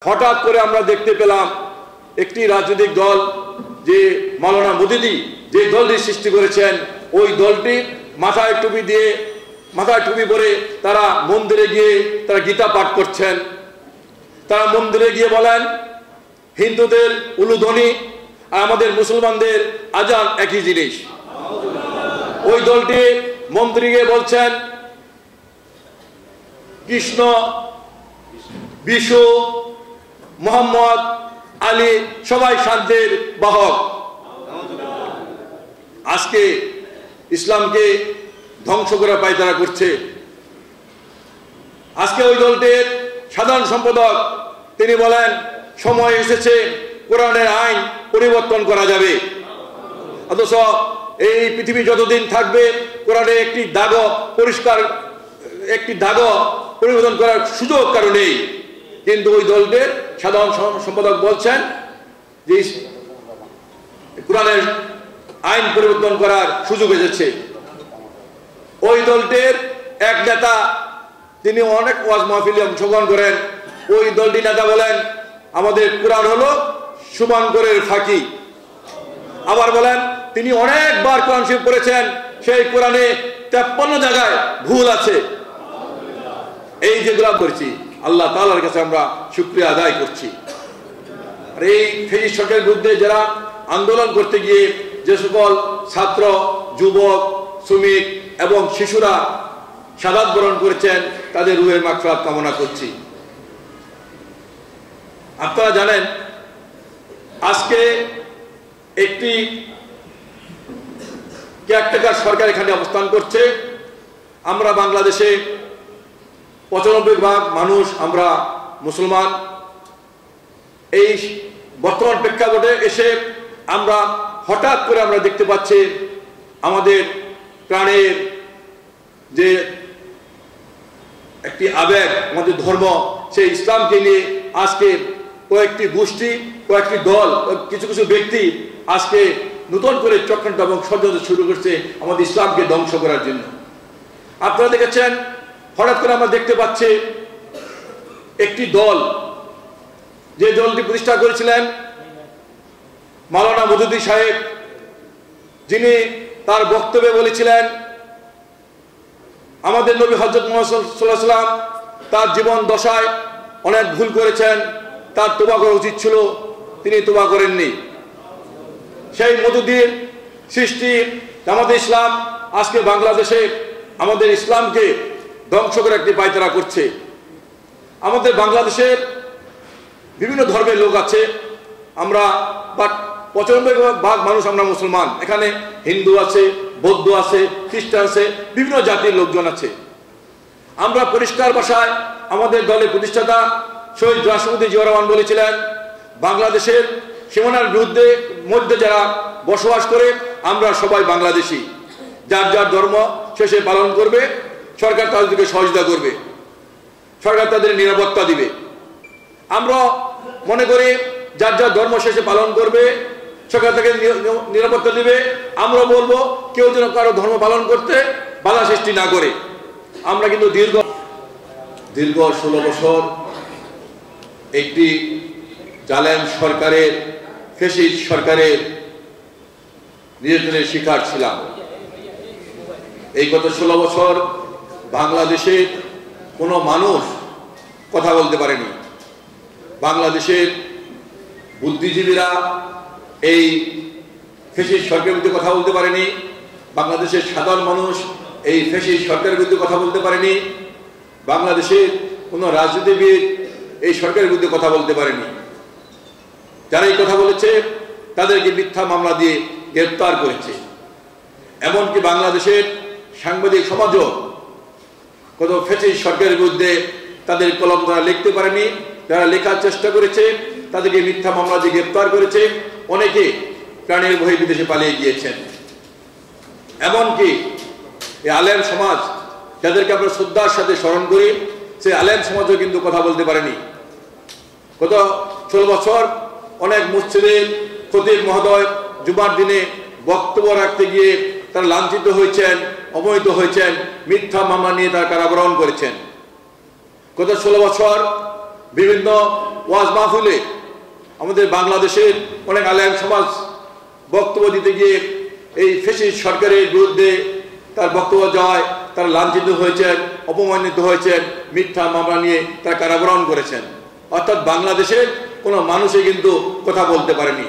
হঠাৎ করে আমরা দেখতে পেলাম একটি রাজনৈতিক দল যে মাওলানা মুদিদি যে দলটি সৃষ্টি করেছেন, ওই দলটি মাথায় টুপি পরে তারা মন্দিরে গিয়ে তারা গীতা পাঠ করছেন। তারা মন্দিরে গিয়ে বলেন হিন্দুদের উলুধ্বনি আর আমাদের মুসলমানদের আজান একই জিনিস। ওই দলটি মন্দিরে গিয়ে বলছেন কৃষ্ণ, বিষ্ণু, মোহাম্মদ, আলী সবাই শান্তির বাহক। আজকে ইসলামকে ধ্বংস করার পায়তারা করছে। আজকে ওই দলটির সাধারণ সম্পাদক তিনি বলেন সময় এসেছে কোরআনের আইন পরিবর্তন করা যাবে। অথচ এই পৃথিবী যতদিন থাকবে কোরআনে একটি দাগও পরিবর্তন করার সুযোগ কারো নেই। কিন্তু ওই দলটির সাধারণ সম্পাদক বলছেন যে কোরআনের আইন পরিবর্তন করার সুযোগ এসেছে। ওই দলটির এক নেতা তিনি অনেক ওয়াজ মাহফিলে অংশগ্রহণ করেন। ওই দলটি নেতা বলেন আমাদের কোরআন হলো শুভাঙ্করের ফাঁকি। আবার বলেন তিনি অনেকবার কোরআন শরীফ পড়েছেন, সেই কোরআনে 53 জায়গায় ভুল আছে। এই যেগুলা করছি আল্লাহ তাআলার কাছে আমরা শুকরিয়া আদায় করছি। আর এই ফেজি সরকারের বিরুদ্ধে যারা আন্দোলন করতে গিয়ে যে সকল ছাত্র, যুবক, শ্রমিক এবং শিশুরা শাহাদাত বরণ করেছেন তাদের রুহের মাগফিরাত কামনা করছি। আপনারা জানেন আজকে একটি কেয়ারটেকার সরকার এখানে অবস্থান করছে। আমরা বাংলাদেশে 95% মানুষ আমরা মুসলমান। এই বর্তমান প্রেক্ষাপটে এসে আমরা হঠাৎ করে আমরা দেখতে পাচ্ছি আমাদের প্রাণের যে একটি আবেগ, আমাদের ধর্ম, সেই ইসলামকে নিয়ে আজকে কয়েকটি গোষ্ঠী, কয়েকটি দল, কিছু কিছু ব্যক্তি আজকে নতুন করে চক্রান্ত এবং ষড়যন্ত্র শুরু করছে আমাদের ইসলামকে ধ্বংস করার জন্য। আপনারা দেখেছেন হঠাৎ করে আমরা দেখতে পাচ্ছি একটি দল, যে দলটি প্রতিষ্ঠা করেছিলেন মাওলানা মুদুদি সাহেব, যিনি তার বক্তব্যে বলেছিলেন আমাদের নবী হযরত মুহাম্মদ সাল্লাল্লাহু আলাইহি ওয়াসাল্লাম তার জীবন দশায় অনেক ভুল করেছেন, তার তওবা করা উচিত ছিল, তিনি তওবা করেননি। সেই মদুদির সৃষ্টি আমাদের ইসলাম আজকে বাংলাদেশে আমাদের ইসলামকে ধ্বংস করে একটি পায়তারা করছে। আমাদের বাংলাদেশের বিভিন্ন ধর্মের লোক আছে, আমরা 95% মানুষ আমরা মুসলমান। এখানে হিন্দু আছে, বৌদ্ধ আছে, খ্রিস্টান আছে, বিভিন্ন জাতির লোকজন আছে। আমরা পরিষ্কার ভাষায় আমাদের দলের প্রতিষ্ঠাতা শহীদ রাষ্ট্রপতি জিয়াউর রহমান বলেছিলেন বাংলাদেশের সীমানার মধ্যে যারা বসবাস করে আমরা সবাই বাংলাদেশি, যার যার ধর্ম শেষে পালন করবে, সরকার তাদেরকে সহযোগিতা করবে, সরকার তাদের নিরাপত্তা দিবে। আমরা মনে করি যার যার ধর্ম শেষে পালন করবে, সরকার তাকে নিরাপত্তা দিবে। আমরা বলবো কেউ যেন কারো ধর্ম পালন করতে বাধা সৃষ্টি না করে। আমরা কিন্তু দীর্ঘ 16 বছর একটি জালেম সরকারের, ফ্যাসিস্ট সরকারের নির্যাতনের শিকার ছিলাম। এই গত 16 বছর বাংলাদেশের কোনো মানুষ কথা বলতে পারেনি। বাংলাদেশের বুদ্ধিজীবীরা এই ফ্যাসিস্ট সরকারের বিরুদ্ধে কথা বলতে পারেনি। বাংলাদেশের সাধারণ মানুষ এই ফ্যাসিস্ট সরকারের বিরুদ্ধে কথা বলতে পারেনি। বাংলাদেশের কোনো রাজনীতিবিদ এই সরকারের বিরুদ্ধে কথা বলতে পারেনি। যারা এই কথা বলেছে তাদেরকে মিথ্যা মামলা দিয়ে গ্রেফতার করেছে। এমনকি বাংলাদেশের সাংবাদিক সমাজও কত ফ্যাসিস্ট সরকারের বিরুদ্ধে তাদের কলম তারা লিখতে পারেনি। যারা লেখার চেষ্টা করেছে তাদেরকে মিথ্যা মামলা দিয়ে গ্রেফতার করেছে। অনেকে প্রাণের ভয়ে বিদেশে পালিয়ে গিয়েছেন। এমনকি এই আলেম সমাজ, যাদেরকে আমরা শ্রদ্ধার সাথে স্মরণ করি, সেই আলেম সমাজও কিন্তু কথা বলতে পারেনি। গত 16 বছর অনেক মসজিদের খতিব মহোদয় জুমার দিনে বক্তব্য রাখতে গিয়ে তারা লাঞ্ছিত হয়েছেন, অবহিত হয়েছেন, মিথ্যা মামলা নিয়ে তারা কারাবরণ করেছেন। গত 16 বছর বিভিন্ন ওয়াজ মাহফিলে আমাদের বাংলাদেশের অনেক আলেম সমাজ বক্তব্য দিতে গিয়ে এই ফ্যাসিস্ট সরকারের বিরুদ্ধে তার বক্তব্য যাওয়ায় তারা লাঞ্ছিত হয়েছেন, অপমানিত হয়েছেন, মিথ্যা মামলা নিয়ে তারা কারাবরণ করেছেন। অর্থাৎ বাংলাদেশের কোনো মানুষই কিন্তু কথা বলতে পারেনি।